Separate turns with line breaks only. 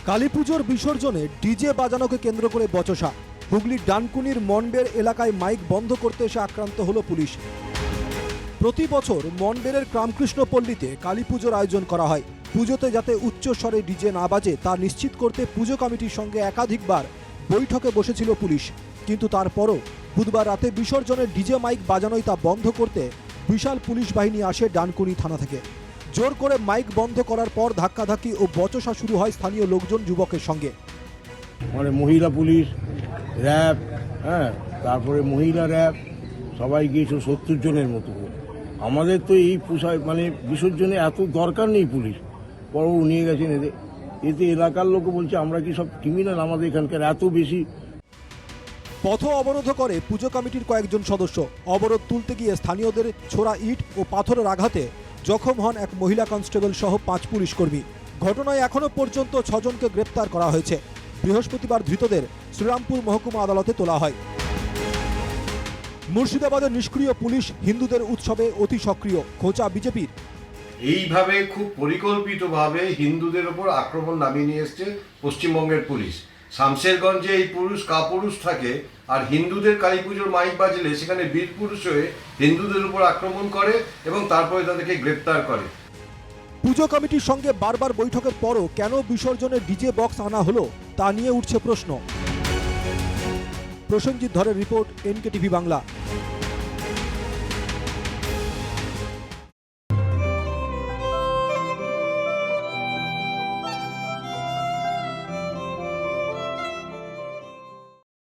কালীপুজোর বিসর্জনে ডিজে বাজানোকে কেন্দ্র করে বচসা। হুগলির ডানকুনির মনবের এলাকায় মাইক বন্ধ করতে এসে আক্রান্ত হলো পুলিশ। প্রতি বছর মনবেরের রামকৃষ্ণ পল্লীতে কালীপুজোর আয়োজন করা হয়। পুজোতে যাতে উচ্চ স্বরে ডিজে না বাজে তা নিশ্চিত করতে পুজো কমিটির সঙ্গে একাধিকবার বৈঠকে বসেছিল পুলিশ। কিন্তু তারপরও বুধবার রাতে বিসর্জনের ডিজে মাইক বাজানোয় তা বন্ধ করতে বিশাল পুলিশ বাহিনী আসে ডানকুনি থানা থেকে। জোর করে মাইক বন্ধ করার পর ধাক্কাধাক্কি ও বচসা শুরু হয় স্থানীয় লোকজন যুবকের সঙ্গে।
মানে মহিলা পুলিশ, র্যাব, তারপরে মহিলা র্যাব সবাই গিয়েছিল 70 জনের মতো। আমাদের তো এই পোশাক মানে বিসর্জনে এত দরকার নেই পুলিশ, বড় নিয়ে গেছেন এতে এলাকার লোক বলছে আমরা কি সব ক্রিমিনাল, আমাদের এখানকার এত বেশি।
পথ অবরোধ করে পুজো কমিটির কয়েকজন সদস্য। অবরোধ তুলতে গিয়ে স্থানীয়দের ছোড়া ইট ও পাথরের আঘাতে জখম হন এক মহিলা কনস্টেবল সহ 5 পুলিশ কর্মী। ঘটনায় এখনো পর্যন্ত 6 জনকে গ্রেপ্তার করা হয়েছে। বৃহস্পতিবার ধৃতদের শ্রীরামপুর মহকুমা আদালতে তোলা হয়। মুর্শিদাবাদের নিষ্ক্রিয় পুলিশ হিন্দুদের উৎসবে অতি সক্রিয়, খোঁচা বিজেপির।
এইভাবে খুব পরিকল্পিতভাবে হিন্দুদের ওপর আক্রমণ নামিয়ে নিয়ে এসছে পশ্চিমবঙ্গের পুলিশ। শামশেরগঞ্জে এই পুরুষ কাপুরুষ থাকে, আর হিন্দুদের কালী পুজোর মাইক বাজলে সেখানে বীর পুরুষ হয়ে হিন্দুদের উপর আক্রমণ করে এবং তারপরে তাদেরকে গ্রেপ্তার করে।
পুজো কমিটির সঙ্গে বারবার বৈঠকের পরও কেন বিসর্জনে ডিজে বক্স আনা হলো তা নিয়ে উঠছে প্রশ্ন। প্রসেনজিৎ ধরের রিপোর্ট, NKTV বাংলা।